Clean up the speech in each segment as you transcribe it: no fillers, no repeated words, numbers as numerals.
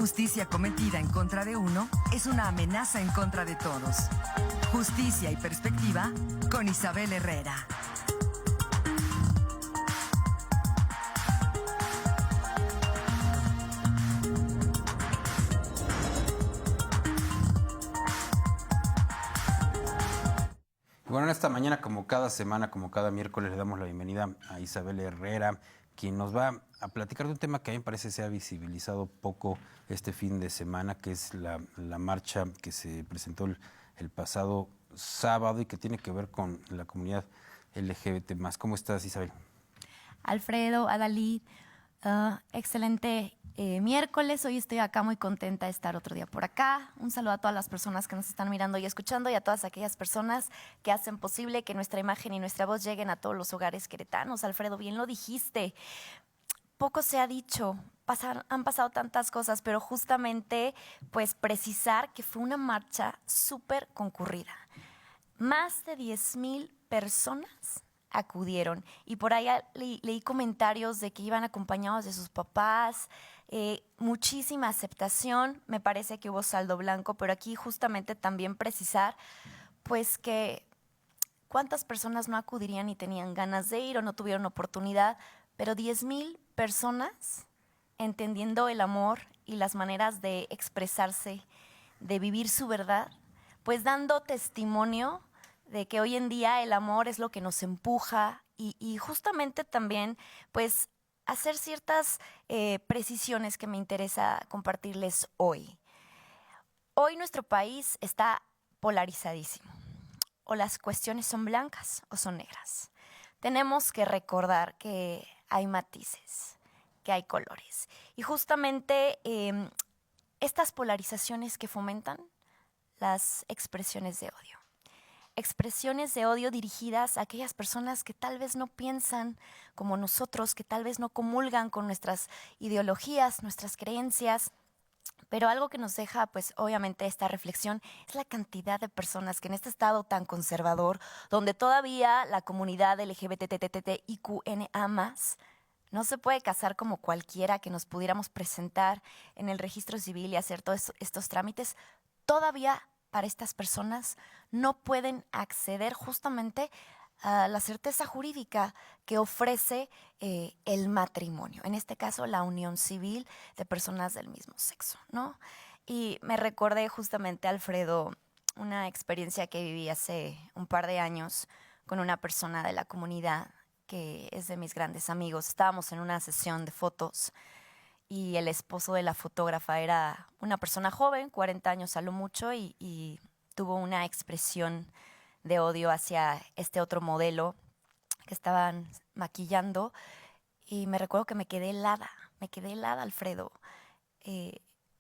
injusticia cometida en contra de uno es una amenaza en contra de todos. Justicia y perspectiva con Isabel Herrera. Bueno, en esta mañana, como cada semana, como cada miércoles, le damos la bienvenida a Isabel Herrera, quien nos va a platicar de un tema que a mí me parece se ha visibilizado poco este fin de semana, que es la marcha que se presentó el pasado sábado y que tiene que ver con la comunidad LGBT+. ¿Cómo estás, Isabel? Alfredo, Adalid, excelente miércoles. Hoy estoy acá muy contenta de estar otro día por acá. Un saludo a todas las personas que nos están mirando y escuchando y a todas aquellas personas que hacen posible que nuestra imagen y nuestra voz lleguen a todos los hogares queretanos. Alfredo, bien lo dijiste. Poco se ha dicho, han pasado tantas cosas, pero justamente pues precisar que fue una marcha súper concurrida. Más de 10,000 personas acudieron y por ahí leí comentarios de que iban acompañados de sus papás, muchísima aceptación, me parece que hubo saldo blanco, pero aquí justamente también precisar pues que cuántas personas no acudirían y tenían ganas de ir o no tuvieron oportunidad, pero 10,000 personas entendiendo el amor y las maneras de expresarse, de vivir su verdad, pues dando testimonio de que hoy en día el amor es lo que nos empuja y justamente también pues hacer ciertas precisiones que me interesa compartirles hoy. Hoy nuestro país está polarizadísimo. O las cuestiones son blancas o son negras. Tenemos que recordar que hay matices, que hay colores. Y justamente estas polarizaciones que fomentan las expresiones de odio. Expresiones de odio dirigidas a aquellas personas que tal vez no piensan como nosotros, que tal vez no comulgan con nuestras ideologías, nuestras creencias. Pero algo que nos deja, pues obviamente esta reflexión es la cantidad de personas que en este estado tan conservador, donde todavía la comunidad LGBTTTIQNA+, no se puede casar como cualquiera que nos pudiéramos presentar en el registro civil y hacer todos estos trámites, todavía para estas personas no pueden acceder justamente a la certeza jurídica que ofrece el matrimonio, en este caso la unión civil de personas del mismo sexo, ¿no? Y me recordé justamente, Alfredo, una experiencia que viví hace un par de años con una persona de la comunidad que es de mis grandes amigos. Estábamos en una sesión de fotos y el esposo de la fotógrafa era una persona joven, 40 años a lo mucho, y tuvo una expresión de odio hacia este otro modelo que estaban maquillando y me recuerdo que me quedé helada, Alfredo,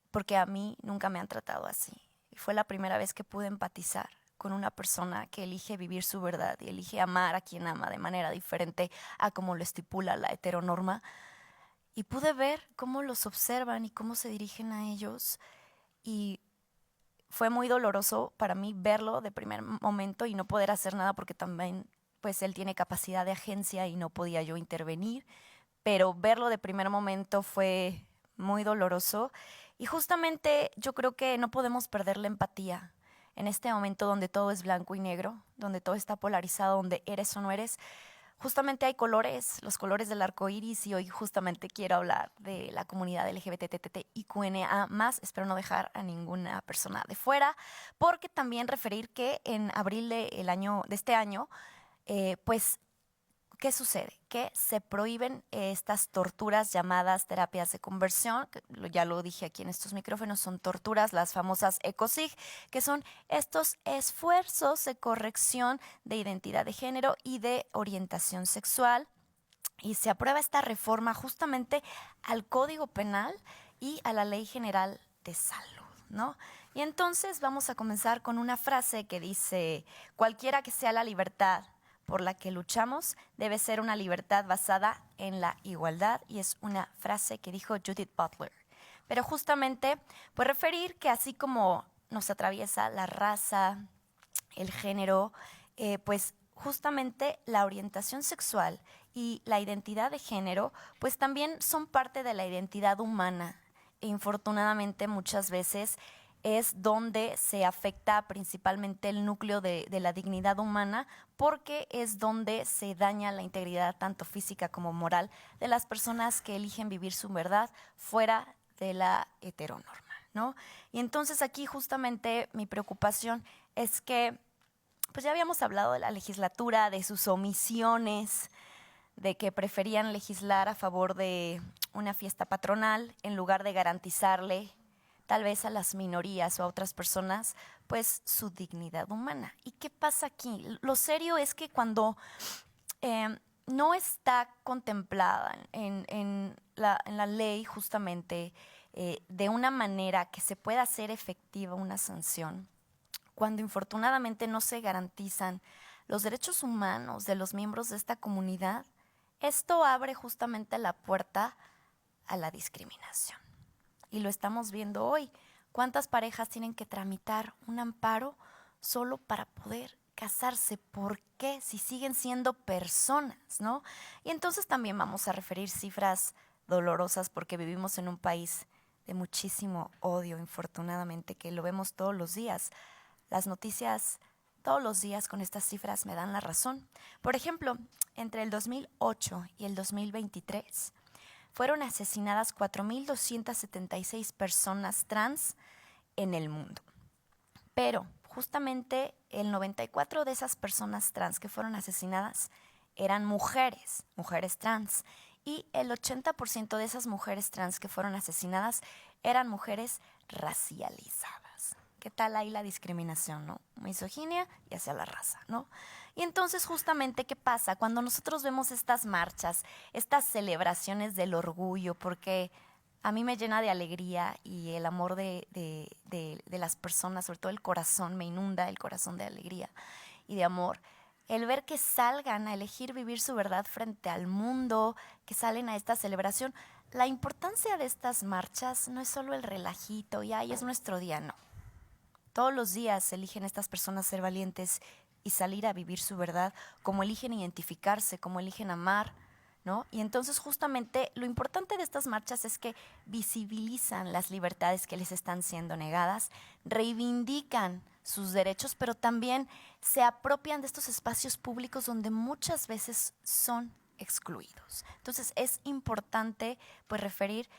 porque a mí nunca me han tratado así. Y fue la primera vez que pude empatizar con una persona que elige vivir su verdad y elige amar a quien ama de manera diferente a como lo estipula la heteronorma. Y pude ver cómo los observan y cómo se dirigen a ellos y fue muy doloroso para mí verlo de primer momento y no poder hacer nada porque también pues él tiene capacidad de agencia y no podía yo intervenir, pero verlo de primer momento fue muy doloroso y justamente yo creo que no podemos perder la empatía en este momento donde todo es blanco y negro, donde todo está polarizado, donde eres o no eres. Justamente hay colores, los colores del arco iris, y hoy justamente quiero hablar de la comunidad LGBTTIQNA+. Espero no dejar a ninguna persona de fuera, porque también referir que en abril de este año, pues, ¿qué sucede? Que se prohíben estas torturas llamadas terapias de conversión, que ya lo dije aquí en estos micrófonos, son torturas, las famosas ECOSIG, que son estos esfuerzos de corrección de identidad de género y de orientación sexual. Y se aprueba esta reforma justamente al Código Penal y a la Ley General de Salud, ¿no? Y entonces vamos a comenzar con una frase que dice: cualquiera que sea la libertad por la que luchamos debe ser una libertad basada en la igualdad, y es una frase que dijo Judith Butler. Pero justamente, pues referir que así como nos atraviesa la raza, el género, pues justamente la orientación sexual y la identidad de género, pues también son parte de la identidad humana infortunadamente muchas veces es donde se afecta principalmente el núcleo de la dignidad humana, porque es donde se daña la integridad tanto física como moral de las personas que eligen vivir su verdad fuera de la heteronorma, ¿no? Y entonces aquí justamente mi preocupación es que, pues ya habíamos hablado de la legislatura, de sus omisiones, de que preferían legislar a favor de una fiesta patronal en lugar de garantizarle tal vez a las minorías o a otras personas, pues su dignidad humana. ¿Y qué pasa aquí? Lo serio es que cuando no está contemplada en la ley justamente de una manera que se pueda hacer efectiva una sanción, cuando infortunadamente no se garantizan los derechos humanos de los miembros de esta comunidad, esto abre justamente la puerta a la discriminación. Y lo estamos viendo hoy. ¿Cuántas parejas tienen que tramitar un amparo solo para poder casarse? ¿Por qué? Si siguen siendo personas, ¿no? Y entonces también vamos a referir cifras dolorosas porque vivimos en un país de muchísimo odio, infortunadamente, que lo vemos todos los días. Las noticias todos los días con estas cifras me dan la razón. Por ejemplo, entre el 2008 y el 2023, fueron asesinadas 4.276 personas trans en el mundo. Pero justamente el 94% de esas personas trans que fueron asesinadas eran mujeres trans. Y el 80% de esas mujeres trans que fueron asesinadas eran mujeres racializadas. ¿Qué tal ahí la discriminación, no? Misoginia y hacia la raza, ¿no? Y entonces justamente, ¿qué pasa? Cuando nosotros vemos estas marchas, estas celebraciones del orgullo, porque a mí me llena de alegría y el amor de las personas, sobre todo el corazón, me inunda el corazón de alegría y de amor, el ver que salgan a elegir vivir su verdad frente al mundo, que salen a esta celebración. La importancia de estas marchas no es solo el relajito y ay, es nuestro día, no. Todos los días eligen estas personas ser valientes y salir a vivir su verdad, como eligen identificarse, como eligen amar, ¿no? Y entonces justamente lo importante de estas marchas es que visibilizan las libertades que les están siendo negadas, reivindican sus derechos, pero también se apropian de estos espacios públicos donde muchas veces son excluidos. Entonces es importante pues referir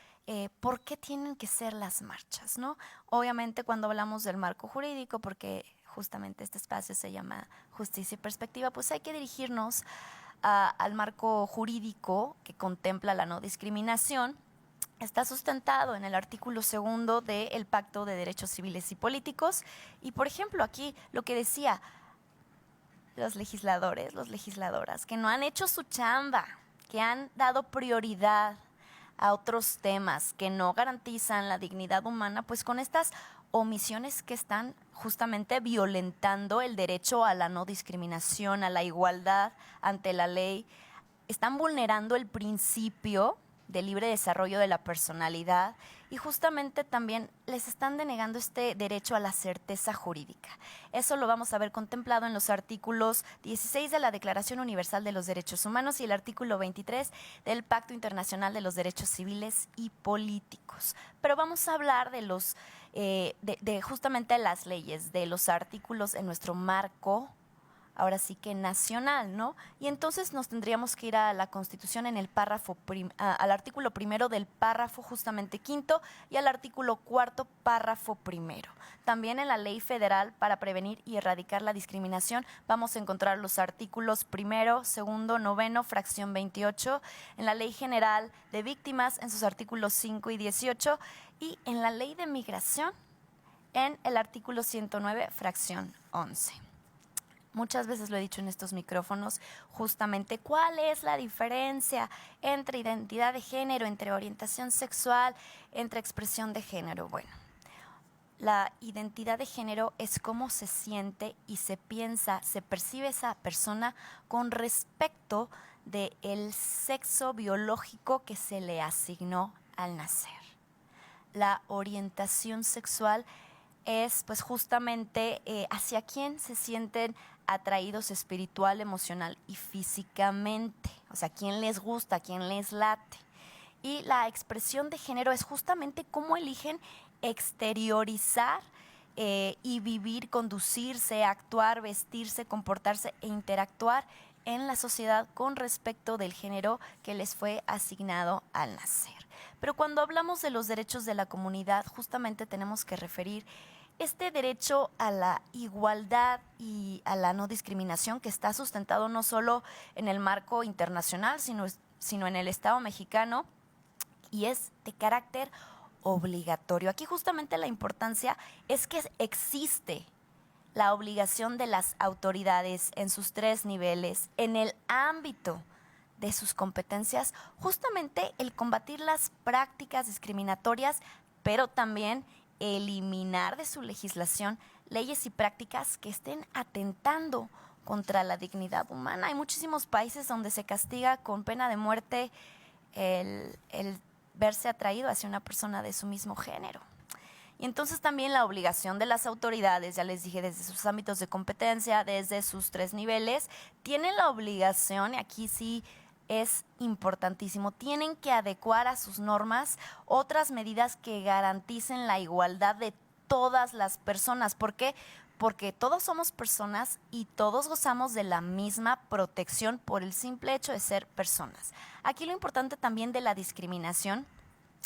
por qué tienen que ser las marchas, ¿no? Obviamente cuando hablamos del marco jurídico, porque justamente este espacio se llama Justicia y Perspectiva, pues hay que dirigirnos al marco jurídico que contempla la no discriminación. Está sustentado en el artículo 2 del Pacto de Derechos Civiles y Políticos. Y, por ejemplo, aquí lo que decía, los legisladores, las legisladoras, que no han hecho su chamba, que han dado prioridad a otros temas que no garantizan la dignidad humana, pues con estas omisiones que están justamente violentando el derecho a la no discriminación, a la igualdad ante la ley, están vulnerando el principio de libre desarrollo de la personalidad y justamente también les están denegando este derecho a la certeza jurídica. Eso lo vamos a ver contemplado en los artículos 16 de la Declaración Universal de los Derechos Humanos y el artículo 23 del Pacto Internacional de los Derechos Civiles y Políticos. Pero vamos a hablar de los de justamente las leyes, de los artículos en nuestro marco, ahora sí que nacional, ¿no? Y entonces nos tendríamos que ir a la Constitución en el párrafo al artículo 1 del párrafo justamente 5 y al artículo 4, párrafo 1. También en la Ley Federal para prevenir y erradicar la discriminación vamos a encontrar los artículos 1, 2, 9, fracción 28, en la Ley General de Víctimas en sus artículos 5 y 18 y en la Ley de Migración en el artículo 109, fracción 11. Muchas veces lo he dicho en estos micrófonos, justamente cuál es la diferencia entre identidad de género, entre orientación sexual, entre expresión de género. Bueno, la identidad de género es cómo se siente y se piensa, se percibe esa persona con respecto del sexo biológico que se le asignó al nacer. La orientación sexual es pues justamente hacia quién se sienten atraídos espiritual, emocional y físicamente, o sea, quién les gusta, quién les late. Y la expresión de género es justamente cómo eligen exteriorizar y vivir, conducirse, actuar, vestirse, comportarse e interactuar en la sociedad con respecto del género que les fue asignado al nacer. Pero cuando hablamos de los derechos de la comunidad, justamente tenemos que referir este derecho a la igualdad y a la no discriminación, que está sustentado no solo en el marco internacional, sino en el Estado mexicano, y es de carácter obligatorio. Aquí justamente la importancia es que existe la obligación de las autoridades en sus 3 niveles, en el ámbito de sus competencias, justamente el combatir las prácticas discriminatorias, pero también eliminar de su legislación leyes y prácticas que estén atentando contra la dignidad humana. Hay muchísimos países donde se castiga con pena de muerte el verse atraído hacia una persona de su mismo género. Y entonces también la obligación de las autoridades, ya les dije, desde sus ámbitos de competencia, desde sus 3 niveles, tienen la obligación, y aquí sí es importantísimo, tienen que adecuar a sus normas otras medidas que garanticen la igualdad de todas las personas. ¿Por qué? Porque todos somos personas y todos gozamos de la misma protección por el simple hecho de ser personas. Aquí lo importante también de la discriminación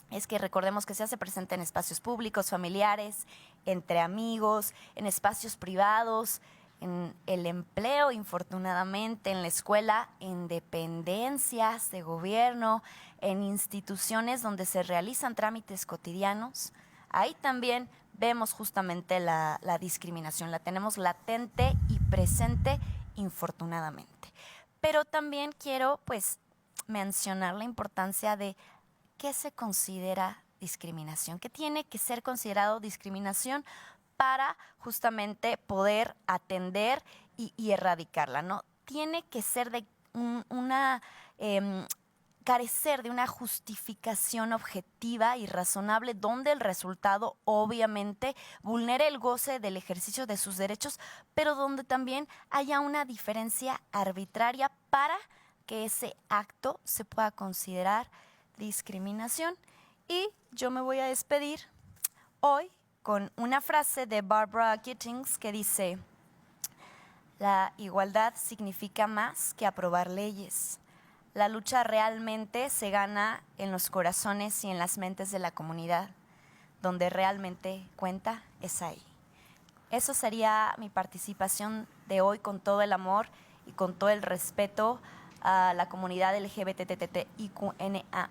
es que recordemos que se hace presente en espacios públicos, familiares, entre amigos, en espacios privados, en el empleo, infortunadamente, en la escuela, en dependencias de gobierno, en instituciones donde se realizan trámites cotidianos. Ahí también vemos justamente la discriminación, la tenemos latente y presente, infortunadamente. Pero también quiero, mencionar la importancia de qué se considera discriminación, qué tiene que ser considerado discriminación para justamente poder atender y erradicarla, ¿no? Tiene que ser de carecer de una justificación objetiva y razonable donde el resultado obviamente vulnere el goce del ejercicio de sus derechos, pero donde también haya una diferencia arbitraria para que ese acto se pueda considerar discriminación. Y yo me voy a despedir hoy con una frase de Barbara Gittings que dice: la igualdad significa más que aprobar leyes. La lucha realmente se gana en los corazones y en las mentes de la comunidad. Donde realmente cuenta es ahí. Eso sería mi participación de hoy, con todo el amor y con todo el respeto a la comunidad LGBTTIQNA+.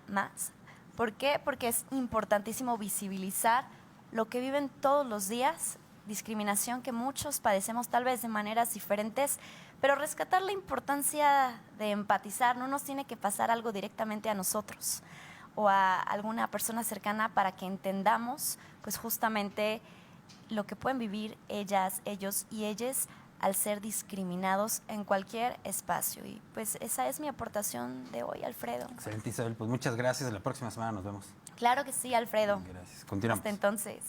¿Por qué? Porque es importantísimo visibilizar lo que viven todos los días, discriminación que muchos padecemos tal vez de maneras diferentes, pero rescatar la importancia de empatizar. No nos tiene que pasar algo directamente a nosotros o a alguna persona cercana para que entendamos justamente lo que pueden vivir ellas, ellos y ellas al ser discriminados en cualquier espacio. Y esa es mi aportación de hoy, Alfredo. Excelente, Isabel. Pues muchas gracias. La próxima semana nos vemos. Claro que sí, Alfredo. Gracias. Continuamos. Hasta entonces.